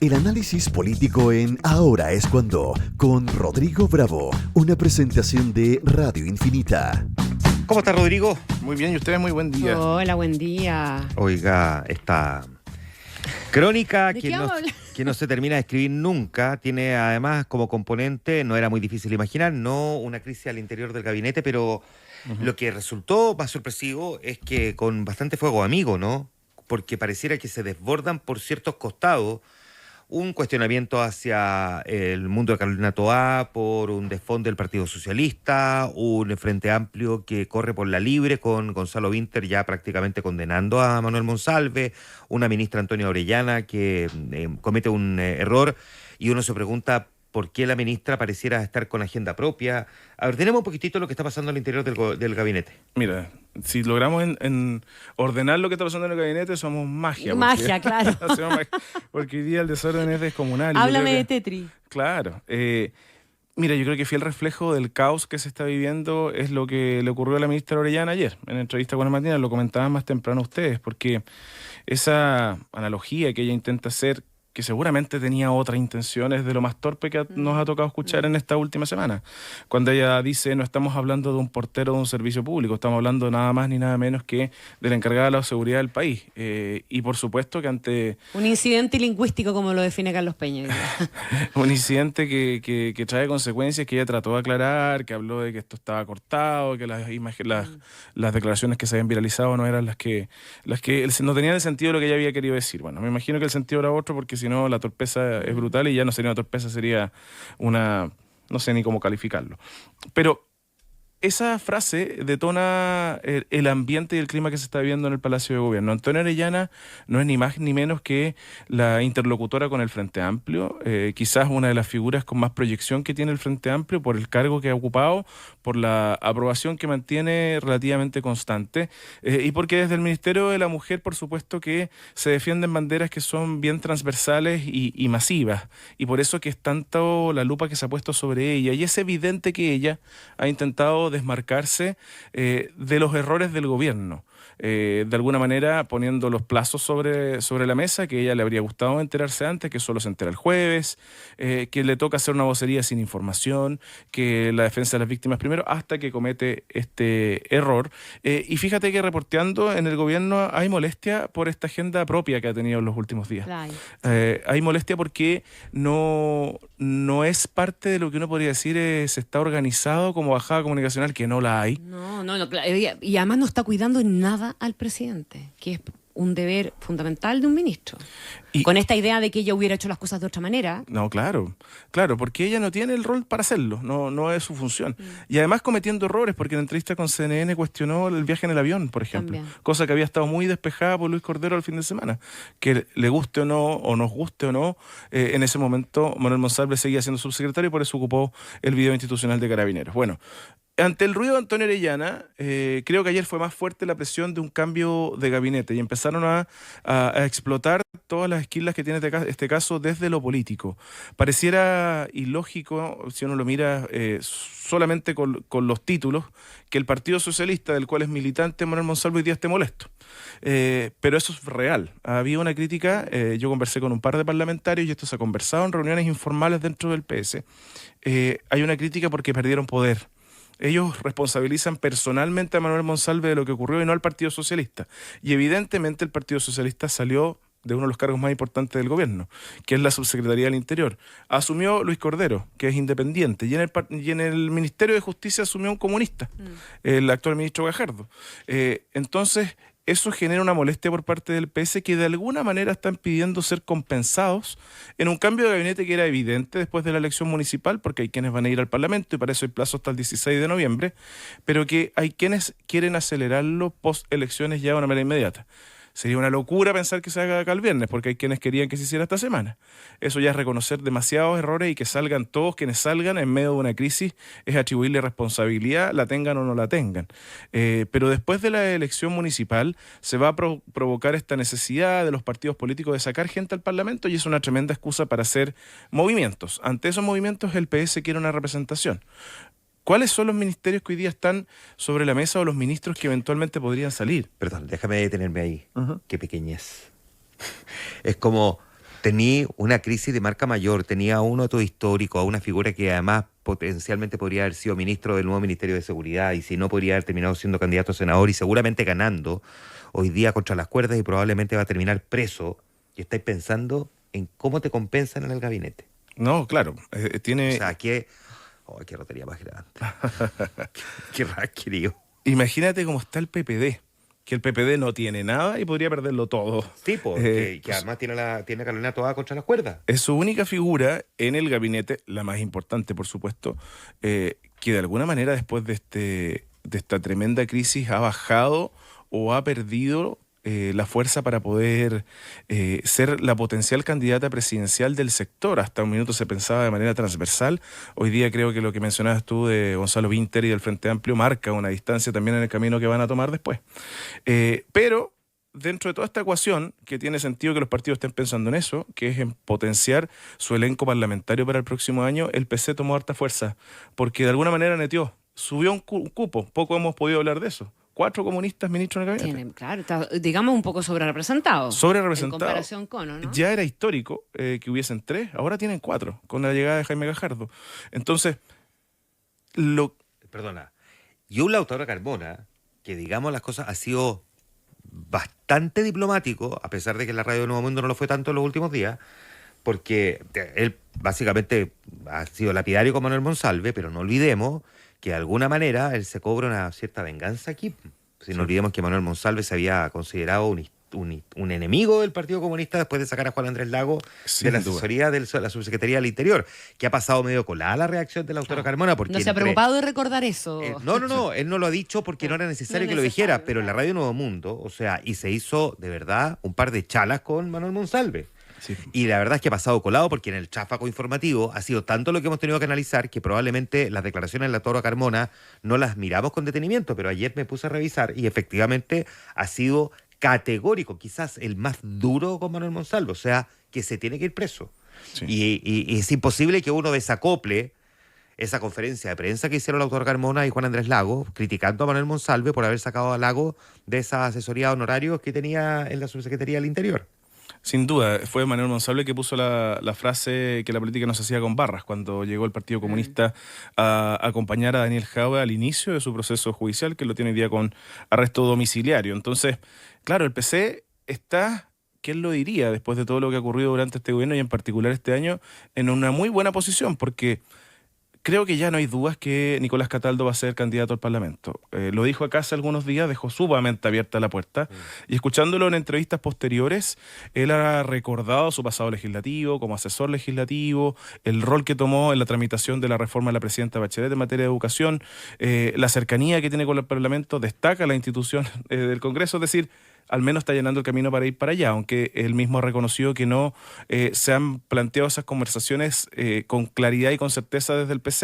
El análisis político en Ahora es cuando, con Rodrigo Bravo, una presentación de Radio Infinita. ¿Cómo está, Rodrigo? Muy bien, y ustedes muy buen día. Hola, buen día. Oiga, esta crónica ¿De que qué no, vamos a hablar? que no se termina de escribir nunca, tiene además como componente, no era muy difícil imaginar, no una crisis al interior del gabinete, pero lo que resultó más sorpresivo es que con bastante fuego amigo, ¿no? Porque pareciera que se desbordan por ciertos costados un cuestionamiento hacia el mundo de Carolina Toá por un desfonde del Partido Socialista, un Frente Amplio que corre por la libre con Gonzalo Vinter ya prácticamente condenando a Manuel Monsalve, una ministra Antonia Orellana que comete un error y uno se pregunta por qué la ministra pareciera estar con agenda propia. A ver, tenemos un poquitito lo que está pasando al interior del gabinete. Mira, si logramos en ordenar lo que está pasando en el gabinete, somos magia. Magia, claro. Hacemos magia, porque hoy día el desorden es descomunal. Háblame de Tetri. Claro. Mira, yo creo que fiel reflejo del caos que se está viviendo es lo que le ocurrió a la ministra Orellana ayer, en entrevista con la mañana, lo comentaban más temprano ustedes, porque esa analogía que ella intenta hacer, que seguramente tenía otras intenciones de lo más torpe que nos ha tocado escuchar en esta última semana. Cuando ella dice, no estamos hablando de un portero de un servicio público, estamos hablando nada más ni nada menos que de la encargada de la seguridad del país. Y por supuesto que ante Un incidente lingüístico, como lo define Carlos Peña. un incidente que trae consecuencias, que ella trató de aclarar, que habló de que esto estaba cortado, que las declaraciones que se habían viralizado no eran las que no tenían el sentido de lo que ella había querido decir. Bueno, me imagino que el sentido era otro, porque si no la torpeza es brutal y ya no sería una torpeza, sería una... no sé ni cómo calificarlo. Pero esa frase detona el ambiente y el clima que se está viviendo en el Palacio de Gobierno. Antonia Orellana no es ni más ni menos que la interlocutora con el Frente Amplio, quizás una de las figuras con más proyección que tiene el Frente Amplio por el cargo que ha ocupado, por la aprobación que mantiene relativamente constante, y porque desde el Ministerio de la Mujer, por supuesto, que se defienden banderas que son bien transversales y masivas, y por eso que es tanto la lupa que se ha puesto sobre ella, y es evidente que ella ha intentado desmarcarse de los errores del gobierno, de alguna manera poniendo los plazos sobre la mesa, que a ella le habría gustado enterarse antes, que solo se entera el jueves, que le toca hacer una vocería sin información, que la defensa de las víctimas primero, hasta que comete este error. Y fíjate que reporteando en el gobierno hay molestia por esta agenda propia que ha tenido en los últimos días. Hay molestia porque no es parte de lo que uno podría decir se está organizado como bajada comunicacional, que no la hay. No, claro. Y además no está cuidando en nada al presidente, que es un deber fundamental de un ministro. Con esta idea de que ella hubiera hecho las cosas de otra manera. No, claro, porque ella no tiene el rol para hacerlo, no es su función. Y además cometiendo errores, porque en la entrevista con CNN cuestionó el viaje en el avión, por ejemplo. También. Cosa que había estado muy despejada por Luis Cordero el fin de semana. Que le guste o no, o nos guste o no, en ese momento Manuel Monsalve seguía siendo subsecretario y por eso ocupó el video institucional de Carabineros. Bueno, ante el ruido de Antonia Orellana, creo que ayer fue más fuerte la presión de un cambio de gabinete y empezaron a explotar todas las esquilas que tiene este caso desde lo político. Pareciera ilógico, si uno lo mira solamente con los títulos, que el Partido Socialista, del cual es militante Manuel Monsalve, hoy día esté molesto. Pero eso es real. Había una crítica, yo conversé con un par de parlamentarios y esto se ha conversado en reuniones informales dentro del PS. Hay una crítica porque perdieron poder. Ellos responsabilizan personalmente a Manuel Monsalve de lo que ocurrió y no al Partido Socialista. Y evidentemente el Partido Socialista salió de uno de los cargos más importantes del gobierno, que es la Subsecretaría del Interior. Asumió Luis Cordero, que es independiente, y en el Ministerio de Justicia asumió un comunista, el actual ministro Gajardo. Entonces, eso genera una molestia por parte del PS, que de alguna manera están pidiendo ser compensados en un cambio de gabinete que era evidente después de la elección municipal, porque hay quienes van a ir al Parlamento y para eso hay plazo hasta el 16 de noviembre, pero que hay quienes quieren acelerarlo post elecciones ya de una manera inmediata. Sería una locura pensar que se haga acá el viernes, porque hay quienes querían que se hiciera esta semana. Eso ya es reconocer demasiados errores y que salgan todos quienes salgan en medio de una crisis es atribuirle responsabilidad, la tengan o no la tengan. Pero después de la elección municipal se va a provocar esta necesidad de los partidos políticos de sacar gente al Parlamento y es una tremenda excusa para hacer movimientos. Ante esos movimientos el PS quiere una representación. ¿Cuáles son los ministerios que hoy día están sobre la mesa o los ministros que eventualmente podrían salir? Perdón, déjame detenerme ahí. Qué pequeñez. Es como Tenía una crisis de marca mayor, tenía a un otro histórico, a una figura que además potencialmente podría haber sido ministro del nuevo Ministerio de Seguridad y si no podría haber terminado siendo candidato a senador y seguramente ganando hoy día contra las cuerdas y probablemente va a terminar preso. Y estáis pensando en cómo te compensan en el gabinete. No, claro, tiene... O sea, qué rotería más grande. Qué querido. Imagínate cómo está el PPD, que el PPD no tiene nada y podría perderlo todo. Sí, porque que además tiene a Carolina Toá contra las cuerdas. Es su única figura en el gabinete, la más importante, por supuesto, que de alguna manera después de esta tremenda crisis ha bajado o ha perdido la fuerza para poder ser la potencial candidata presidencial del sector. Hasta un minuto se pensaba de manera transversal. Hoy día creo que lo que mencionabas tú de Gonzalo Vinter y del Frente Amplio marca una distancia también en el camino que van a tomar después. Pero dentro de toda esta ecuación, que tiene sentido que los partidos estén pensando en eso, que es en potenciar su elenco parlamentario para el próximo año, el PC tomó harta fuerza, porque de alguna manera neteó, subió un cupo, poco hemos podido hablar de eso. 4 comunistas ministros en el gabinete. Claro, está, digamos un poco sobre-representado. En comparación con, ¿no? Ya era histórico que hubiesen 3, ahora tienen 4, con la llegada de Jaime Gajardo. Entonces, Perdona. Y un Lautaro Carmona, que digamos las cosas, ha sido bastante diplomático, a pesar de que la radio de Nuevo Mundo no lo fue tanto en los últimos días, porque él básicamente ha sido lapidario con Manuel Monsalve, pero no olvidemos que de alguna manera él se cobra una cierta venganza aquí. No olvidemos que Manuel Monsalve se había considerado un enemigo del Partido Comunista después de sacar a Juan Andrés Lago de la asesoría de la Subsecretaría del Interior, que ha pasado medio colada la reacción de Lautaro Carmona. Porque no se ha preocupado de recordar eso. No, él no lo ha dicho porque no era necesario que lo dijera, pero en la radio Nuevo Mundo, o sea, y se hizo de verdad un par de chalas con Manuel Monsalve. Sí. Y la verdad es que ha pasado colado porque en el cháfaco informativo ha sido tanto lo que hemos tenido que analizar que probablemente las declaraciones de Lautaro Carmona no las miramos con detenimiento, pero ayer me puse a revisar y efectivamente ha sido categórico, quizás el más duro con Manuel Monsalve, o sea, que se tiene que ir preso. Sí. Y es imposible que uno desacople esa conferencia de prensa que hicieron Lautaro Carmona y Juan Andrés Lago, criticando a Manuel Monsalve por haber sacado a Lago de esa asesoría de honorarios que tenía en la Subsecretaría del Interior. Sin duda, fue Manuel Monsalve que puso la frase que la política no se hacía con barras cuando llegó el Partido Comunista a acompañar a Daniel Jadwe al inicio de su proceso judicial, que lo tiene hoy día con arresto domiciliario. Entonces, claro, el PC está, ¿quién lo diría? Después de todo lo que ha ocurrido durante este gobierno y en particular este año, en una muy buena posición, porque creo que ya no hay dudas que Nicolás Cataldo va a ser candidato al Parlamento. Lo dijo acá hace algunos días, dejó sumamente abierta la puerta. Y escuchándolo en entrevistas posteriores, él ha recordado su pasado legislativo, como asesor legislativo, el rol que tomó en la tramitación de la reforma de la presidenta Bachelet en materia de educación, la cercanía que tiene con el Parlamento, destaca la institución del Congreso, es decir, al menos está llenando el camino para ir para allá, aunque él mismo ha reconocido que no se han planteado esas conversaciones con claridad y con certeza desde el PC.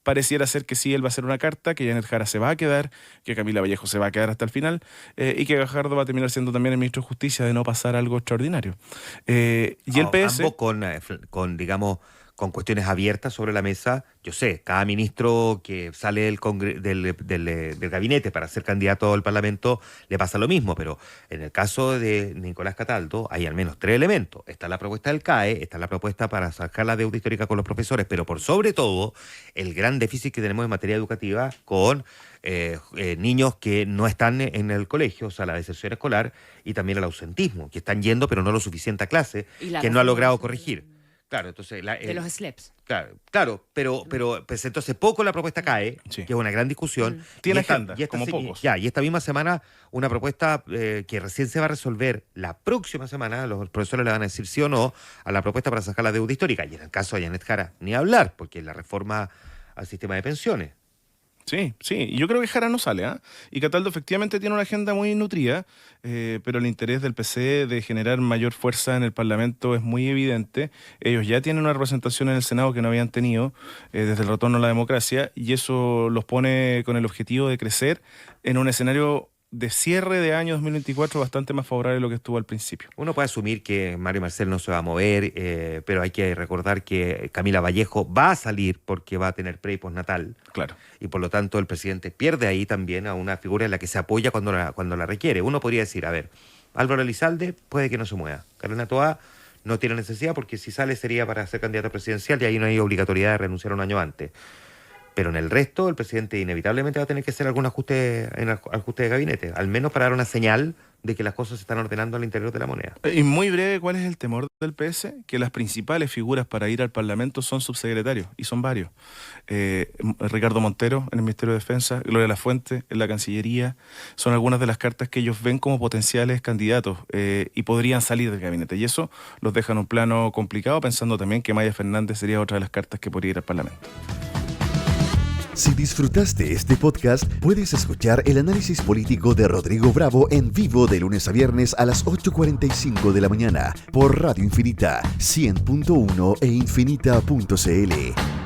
Pareciera ser que sí, él va a hacer una carta, que Janet Jara se va a quedar, que Camila Vallejo se va a quedar hasta el final, y que Gajardo va a terminar siendo también el ministro de Justicia de no pasar algo extraordinario. Y el PS... Ambos con cuestiones abiertas sobre la mesa. Yo sé, cada ministro que sale del gabinete para ser candidato al Parlamento le pasa lo mismo, pero en el caso de Nicolás Cataldo hay al menos 3 elementos. Está la propuesta del CAE, está la propuesta para sacar la deuda histórica con los profesores, pero por sobre todo el gran déficit que tenemos en materia educativa con niños que no están en el colegio, o sea, la deserción escolar y también el ausentismo, que están yendo pero no lo suficiente a clase, que no ha logrado corregir. Claro, entonces... de los SLEPs. Claro, pero presentó hace poco la propuesta CAE, que es una gran discusión. Tiene agenda, como pocos. Y esta misma semana una propuesta que recién se va a resolver la próxima semana, los profesores le van a decir sí o no a la propuesta para sacar la deuda histórica. Y en el caso de Janet Jara, ni hablar, porque es la reforma al sistema de pensiones. Sí, yo creo que Jara no sale, Y Cataldo efectivamente tiene una agenda muy nutrida, pero el interés del PC de generar mayor fuerza en el Parlamento es muy evidente. Ellos ya tienen una representación en el Senado que no habían tenido desde el retorno a la democracia, y eso los pone con el objetivo de crecer en un escenario de cierre de año 2024 bastante más favorable de lo que estuvo al principio. Uno puede asumir que Mario Marcel no se va a mover, pero hay que recordar que Camila Vallejo va a salir porque va a tener pre y postnatal. Claro. Y por lo tanto el presidente pierde ahí también a una figura en la que se apoya cuando la requiere. Uno podría decir, a ver, Álvaro Elizalde puede que no se mueva, Carolina Toá no tiene necesidad porque si sale sería para ser candidato presidencial y ahí no hay obligatoriedad de renunciar un año antes. Pero en el resto, el presidente inevitablemente va a tener que hacer algún ajuste de gabinete, al menos para dar una señal de que las cosas se están ordenando al interior de la moneda. Y muy breve, ¿cuál es el temor del PS? Que las principales figuras para ir al Parlamento son subsecretarios, y son varios. Ricardo Montero en el Ministerio de Defensa, Gloria Lafuente en la Cancillería, son algunas de las cartas que ellos ven como potenciales candidatos y podrían salir del gabinete. Y eso los deja en un plano complicado, pensando también que Maya Fernández sería otra de las cartas que podría ir al Parlamento. Si disfrutaste este podcast, puedes escuchar el análisis político de Rodrigo Bravo en vivo de lunes a viernes a las 8:45 de la mañana por Radio Infinita 100.1 e infinita.cl.